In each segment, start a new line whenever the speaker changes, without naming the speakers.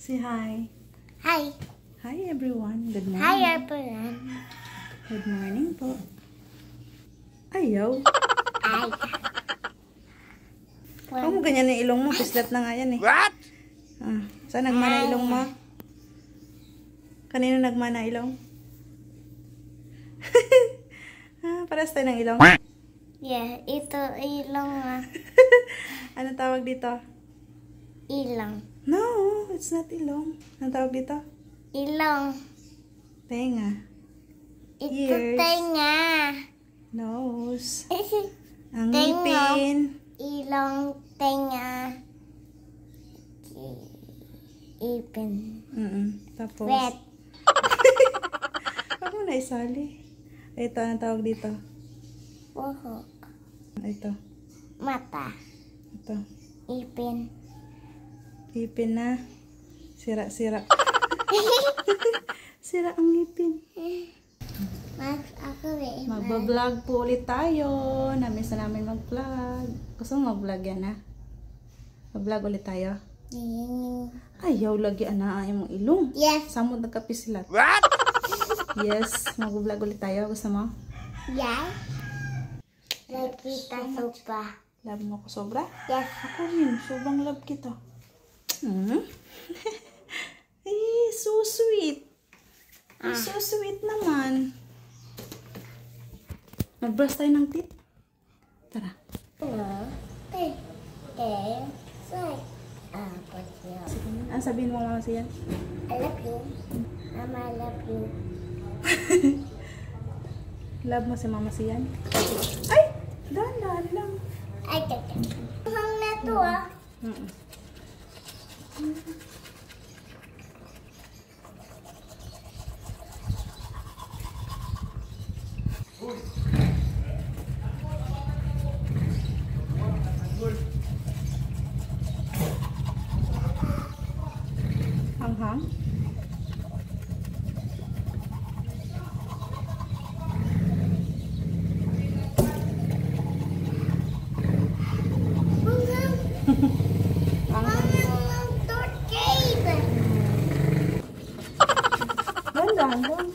Say hi.
Hi.
Hi everyone. Good morning.
Hi everyone.
Good morning po. Ayaw.
Hi.
Huwag mo ganyan yung ilong mo. Pislat na nga yan eh.
What?
Saan nagmana ilong mo? Kanino nagmana ilong? Paras tayo ng ilong.
Yeah, ito ilong na.
Anong tawag dito?
Ilong.
No, it's not ilong. Anong tawag dito?
Ilong.
Tenga.
Ito
Ears.
tenga.
Nose. Ang
Tenga.
ngipin.
Ilong, tenga. Ipin.
Tapos.
Red.
Huwag mo na isali. Ito, anong tawag dito?
Buhok.
Ito.
Mata.
Ito.
Ipin.
Ngipin na. Sira-sira. Sira ang ngipin.
Mas ako eh.
Magbablog po ulit tayo. Namiss na namin mag-vlog. Gusto mo mag-vlog yan ha? Mag-vlog ulit tayo. Ayaw lagi na ayaw mong ilong.
Yes.
Samod nagkapisilat.
What?
Yes. Mag-vlog ulit tayo. Gusto mo?
Yes. Nakita sopa.
Love mo ko sobra?
Yes.
Ako rin. Sobrang love kita. Ay, so sweet. Ay, so sweet naman. Mag-brush tayo ng teeth. Tara.
Say.
Ano sabihin mo mama siyan?
I love you. Mama, I love you.
Love mo si mama siyan? Ay! Dahan-dahan lang.
Ay, teka. Hang na to ah.
Hanghang? Dahan-dahan lang.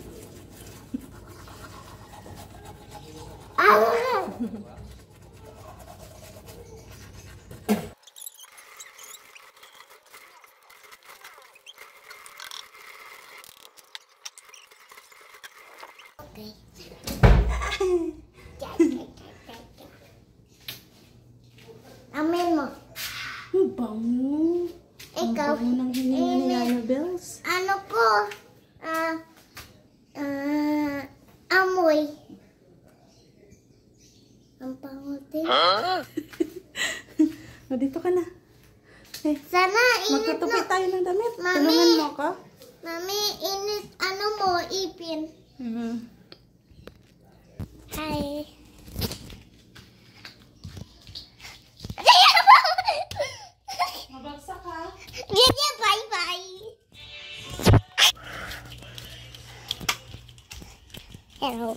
Okay. Amin mo.
Ang bango.
Ikaw.
Ang bango ng hininga ni Yana Bells.
Ano ko? Amoy. Ang pangutin.
O, dito ka na. Eh,
Sana init
magtutupi
na.
tayo ng damit.
Mami.
Tulungan mo ako.
Mami, init. Ano mo? Ipin. Hi.
Mabagsak ka.
Ganyan, bye-bye. Hello.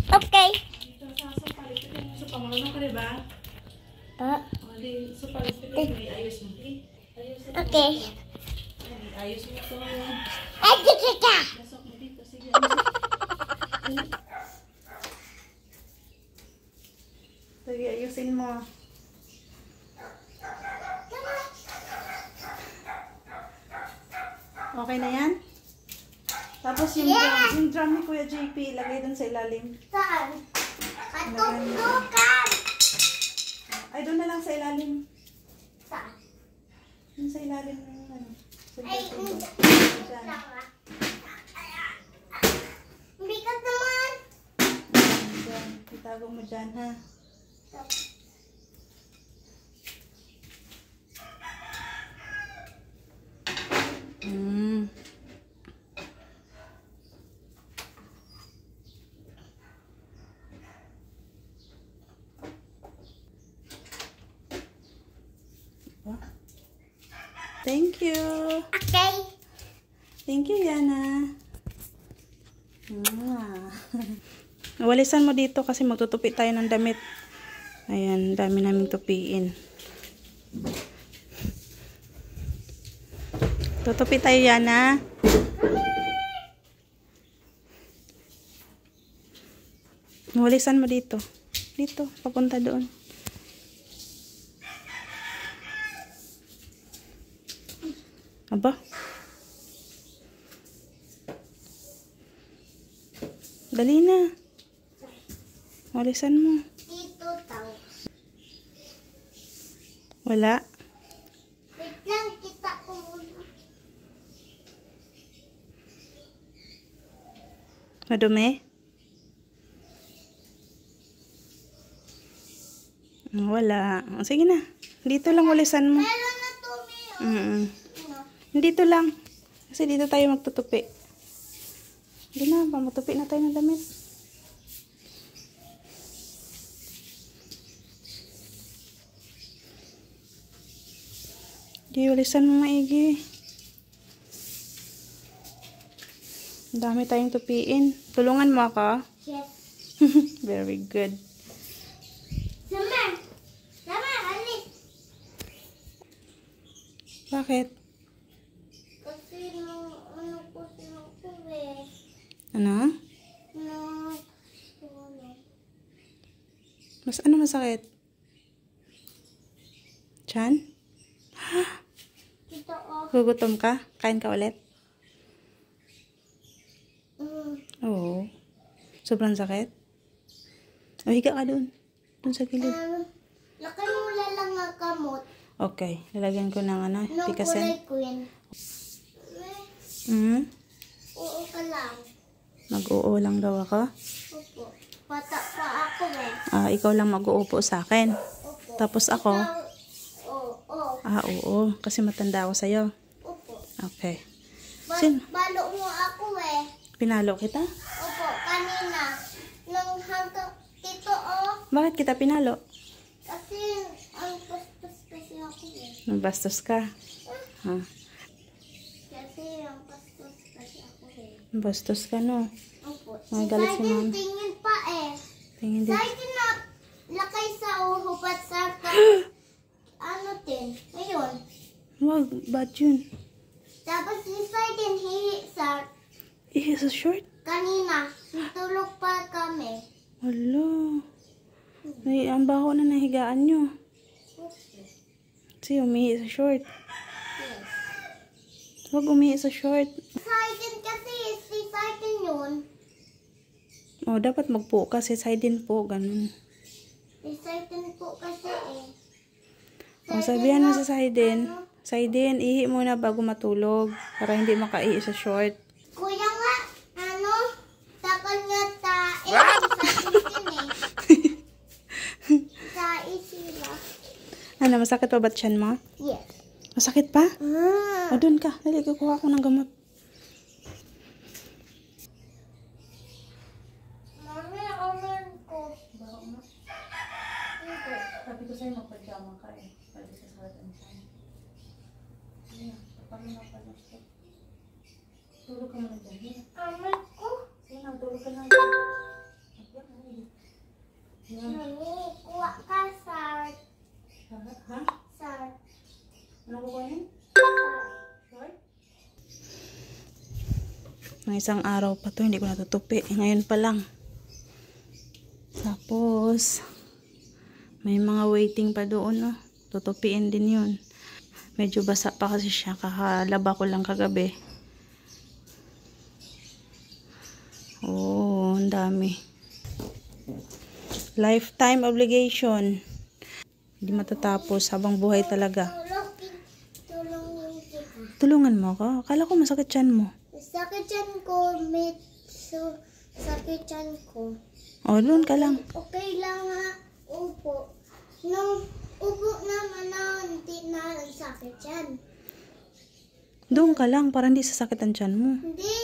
Okay.
Supa, marunong ka diba? Supa, ayos mo.
Okay.
Ayos mo ito.
Ay, kika.
Pasok mo dito. Sige. Sige, ayusin mo. Okay na yan? Tapos yung drum ni Kuya JP, lagay dun sa ilalim.
Saan? Katutukan.
Ay, doon na lang sa ilalim.
Saan?
Dun sa ilalim ng ano.
Ay,
Dyan.
bigat naman.
Dyan. Itago mo dyan, ha? Thank you.
Okay.
Thank you, Yana. Walisan mo dito kasi magtutupi tayo ng damit. Ayan, dami naming tupiin. Tutupi tayo yan, ha? Walisan mo dito. Dito, papunta doon. Aba? Dali na. Walisan mo.
Dito tao.
Wala.
Wait lang, kita ko muna.
Madumi? Wala. Sige na. Dito lang walisan mo.
Meron na tumi.
Dito lang. Kasi dito tayo magtutupi. Hindi na, pamatupi na tayo ng damit. Di, walisan mo maigi. Ang dami tayong tupiin. Tulungan mo ako?
Yes.
Very good.
Sama. Sama, alis.
Bakit?
Kasi ano ko eh.
Ano? Mas ano masakit? Chan?
Kita ko.
Gugutom ka? Kain ka ulit? Oo. Sobrang sakit? O, higa ka dun. Dun sa gilid.
Lakay mo lang ang kamot.
Okay. Lalagyan ko ng ano,
Nung
pikasen.
kulay queen. Oo ka lang.
Mag-oo lang daw ako.
Opo. Bata pa ako eh.
Ikaw lang mag-uupo sa akin.
Opo.
Tapos ako,
Oo.
oo. Kasi matanda ako sa'yo.
Opo.
Okay. Sin?
Balo mo ako eh.
Pinalo kita?
Opo, kanina. Nung hanggang dito
Bakit kita pinalo?
kasi ang pastos kasi ako eh.
Nabastos ka. Ha?
Kasi ang pastos kasi ako eh.
Bastos ka, no?
Opo.
May
Si
galit si
Saiden
mama.
tingin pa eh.
Tingin dito.
Saiden na lakay sa uhupat sa ano din. Ayun.
Wag, bad yun.
Tapos si Saiden hihi sa
Sa short?
kanina. Tulog pa kami.
Wala. Ay, ang baho na nahigaan nyo. Kasi umihi sa short.
Yes.
Wag umihi sa short.
Saiden kasi si Saiden yun.
O, dapat magpo kasi side din po. Ganun.
Si Saiden po kasi eh.
O, sabihan mo sa side din. Side din, ihi muna bago matulog. Para hindi makaihi sa short.
Kuya nga, sa kanya tae. Sa isin eh. Sa isila.
Ano, masakit pa ba tiyan mo?
Yes.
Masakit pa? O, dun ka. Dali, kukuha ko ng gamot.
Mami, aman ko.
Sabi ko sa'yo, magpajama ka eh. Pwede sa sakit ang tiyan. Ayan, papahin ako na ito. Tulog ka muna dyan.
Aman ko.
Sige na, tulog ka lang.
Mami, kuha ka sa
Ha?
sa
Ano kukunin? Short? Ng isang araw pa to, hindi ko natutupi. Ngayon pa lang. Tapos, may mga waiting pa doon, no? Tutupiin din yun. Medyo basa pa kasi siya. Kakalaba ko lang kagabi. Oh, ang dami. Lifetime obligation. Hindi matatapos habang buhay talaga.
tulong kita.
Tulungan mo ako. Akala ko masakit tiyan mo.
Sakit dyan ko, sakit dyan ko.
O, doon ka lang.
Okay lang nga, upo. Nung upo naman na, hindi na sakit dyan.
Doon ka lang para hindi sasakit ang tiyan mo.
Hindi.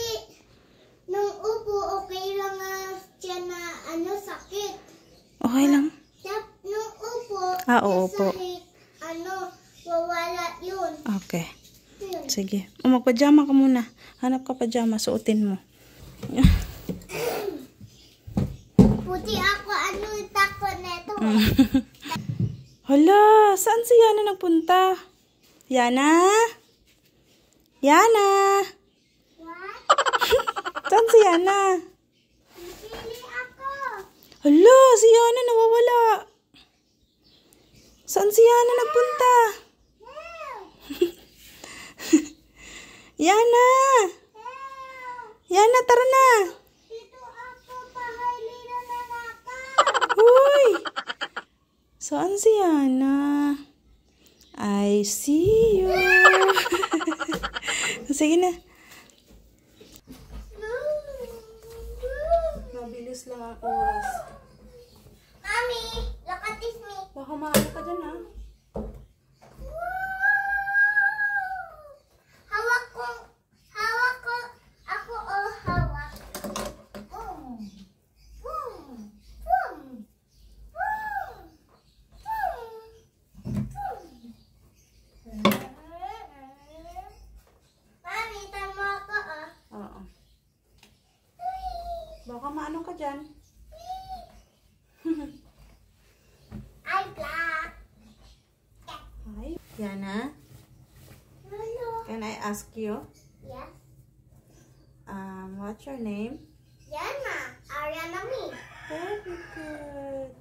Nung upo, okay lang nga dyan na sakit.
Okay lang.
Nung upo,
Uupo.
sakit, wawala yun.
Okay.
Yun.
Sige. O, magpajama ka muna. Hanap ka pajama, suotin mo.
Hindi ako ano takot neto.
Hala, saan si Yana nagpunta? Yana? Yana?
What?
Saan si Yana?
Pili ako.
Hala, si Yana nawawala. Saan si Yana nagpunta?
Help!
Yana!
Help!
Yana, tara na!
Dito ako pahali na nanakaw.
Uy! Saan si Yana? I see you. Sige na. Mabilis lang ang oras.
Mami, look at this me.
Baka maano ka dyan, ha?
Hawak ko, ako o hawak. Boom, boom, boom, boom, boom. Mami, tama ako ah.
Oo. Baka maano ka dyan.
I black.
Hi. Yana,
Hello.
can I ask you?
Yes.
What's your name?
Yana, Ariana me.
Very good.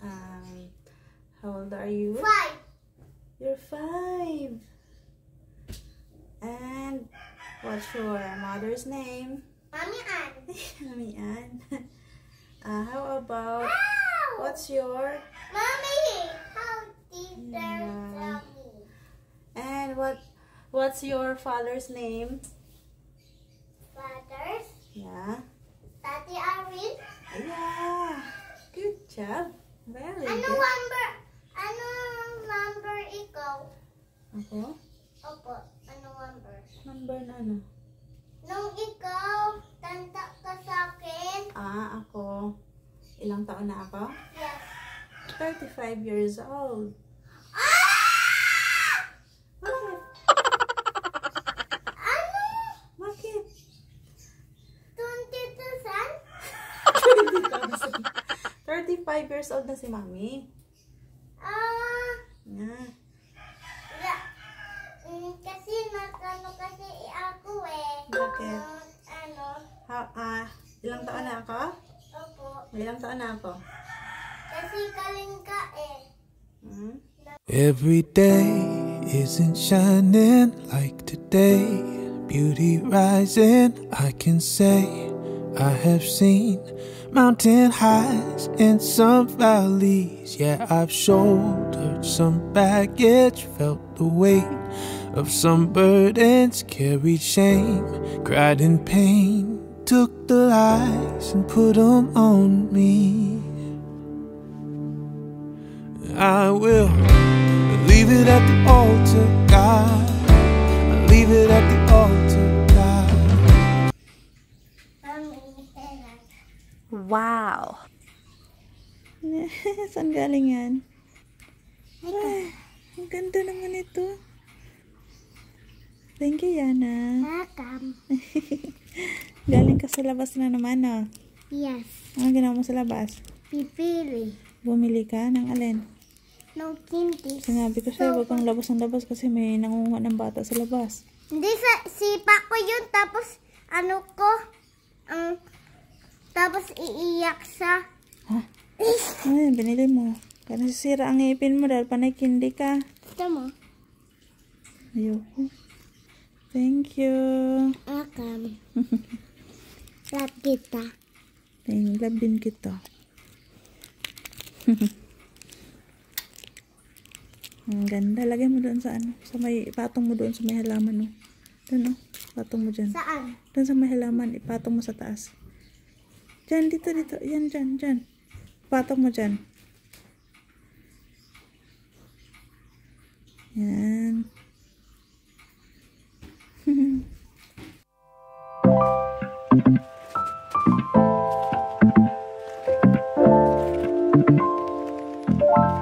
How old are you?
5.
You're 5. And what's your mother's name?
Mommy Ann.
Mami Ann. How about,
Ow!
what's your,
Mommy, how did there
Yeah.
tell me?
and what's your father's name?
Fathers,
Yeah.
Daddy Arin.
Yeah. Good job. Very
Ano
good.
number ikaw?
Ako?
Opo, ano number?
Number na ano?
Nung ikaw, tanda ka sa akin?
Ako. Ilang taon na ako?
Yes.
35 years old.
Ah!
Bakit?
Ano?
Bakit?
22,000?
35 years old na si Mami. Yeah.
Kasi nakano kasi ako eh.
Bakit?
Ano?
Ilang taon na ako?
Opo.
Ilang taon na ako?
Kasi kaling ka eh.
Hmm?
Every day isn't shining like today. Beauty rising, I can say I have seen mountain highs and some valleys. Yeah, I've shouldered some baggage, felt the weight of some burdens, carried shame, cried in pain, took the lies and put them on me. I will leave it at the altar, God. I leave it at the altar, God.
Wow! Saan galing yan? Ay, ang ganda naman ito. Thank you, Yana.
Welcome.
Galing ka sa labas na naman, ah.
Yes.
Ano ginawa mo sa labas?
Pipili.
Bumili ka ng alin?
No kinti.
Sinabi ko sa'yo, huwag kang labas ng labas kasi may nangunguha ng bata sa labas.
Hindi sipa ko yun. Tapos ano ko. Tapos iiyak sa.
Ha? Ano yan, binili mo? Kaya nasisira ang ngipin mo dahil panay kindi ka.
Ito mo.
Ayoko. Thank you.
Welcome. Love kita.
Love din kita. Ang ganda. Lagay mo doon sa ano. Sa may, ipatong mo doon sa may halaman. No? Doon, no? Ipatong mo dyan.
Saan?
Doon sa may halaman. Ipatong mo sa taas. Dyan, dito. Yan, dyan. Ipatong mo dyan. Yan.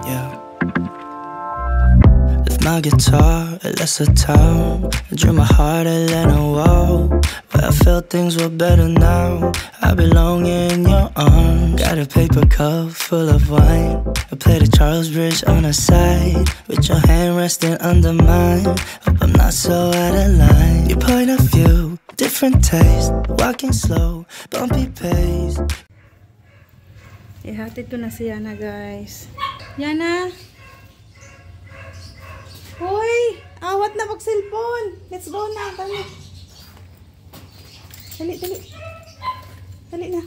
Yeah. With my guitar, a lesser town. I drew my heart a Leno wall. Swear I felt things were better now. I belong in your arms. Got a paper cup full of wine. I played a Charles Bridge on the side, with your hand resting under mine. Hope I'm not so out of line. Your point of view, different taste. Walking slow, bumpy pace.
Ihatid ko na si Yana, guys. Yana! Hoy! Awat na mag-cellphone! Let's go na! Dali! Dali, dali! Dali na!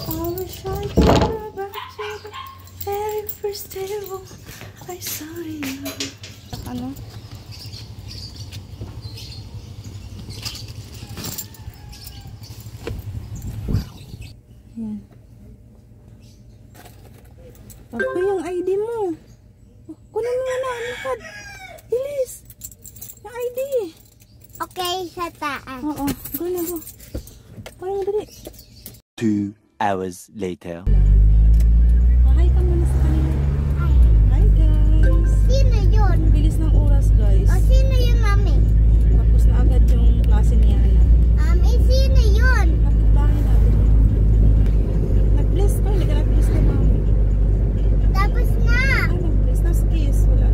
I wish I could about you the very first day I saw you. Ano? Yan. Ako yung ID mo. Kunin mo nga na. Lakad. Bilis. Yung ID.
Okay, sa taas.
Oo. Go na, go. Parang dali.
2 hours later.
Hi ka muna sa kanila. Hi, guys.
Sino yun?
Bilis ng oras, guys.
O, sino yun, mami?
Tapos na agad yung klase niya.
Sino yun?
Kapit bahay natin. Nag-bless ko. Hindi ka nag-bless na, mami.
Tapos na.
Ay, nag-bless na. Kiss. Wala.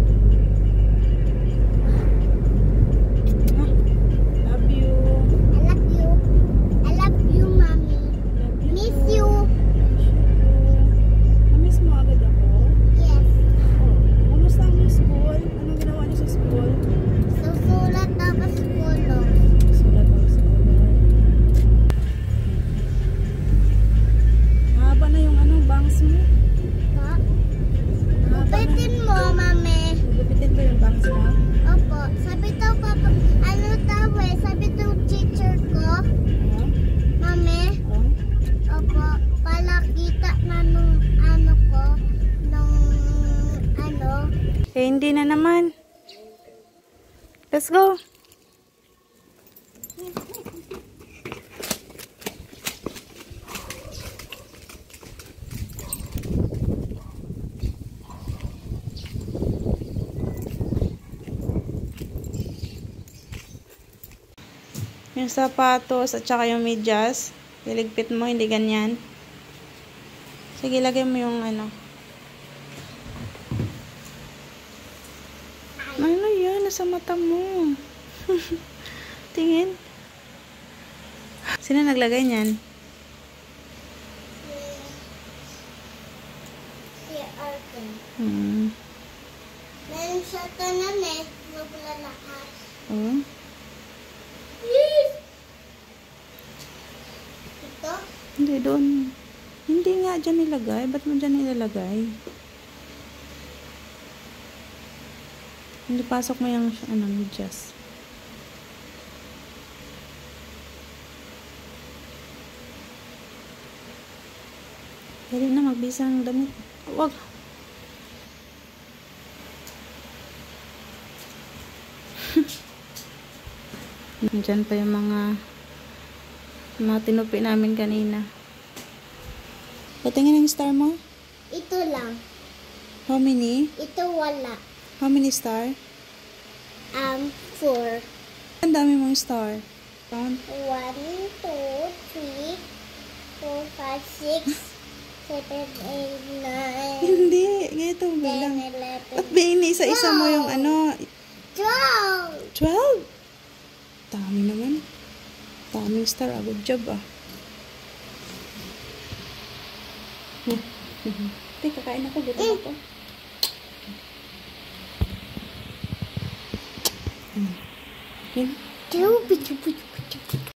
Love you.
I love you. I love you, mami.
Love you.
Miss you.
Na-miss mo agad ako?
Yes.
Oh, kumusta ang yung school? Anong ginawa niyo sa school?
Susulat tapos kulong.
Sulat ako sa school. Mahaba na yung bangs mo.
Pa?
Mahaba na.
Gupitin mo, mami.
Gupitin ko yung bangs mo.
Opo. Sabi daw, papa, sabi daw teacher ko,
Oh,
mami,
oh.
opo, palakita na nung ano ko, nung ano.
Eh, hindi na naman. Let's go. Yung sapatos at saka yung medyas, iligpit mo, hindi ganyan. Sige, lagay mo yung ano. Ano yan? Nasa mata mo. Tingin. Sino naglagay niyan?
Si Arthur. Meron siya tanan eh, maglalakas.
Oh.
Ito?
Hindi, doon. Hindi nga dyan nilagay. Ba't mo dyan nilalagay? Hindi, pasok mo yung medyas. Dali na, magbisa ng damit. Wag. Nandyan pa yung mga tinupi namin kanina. Patingin ang star mo?
Ito lang.
How many?
Ito wala.
How many star?
4.
Ang dami mong star. Count.
1, 2, 3, 4, 5, 6, 7, 8, 9,
Hindi. Ganito bilang.
10, 11,
Ba't isa-isa mo yung
12.
12? Dami naman. Daming star. Good job Teka, kakain ako. Gutom ako. Yun.
Chupi, chupi, chupi.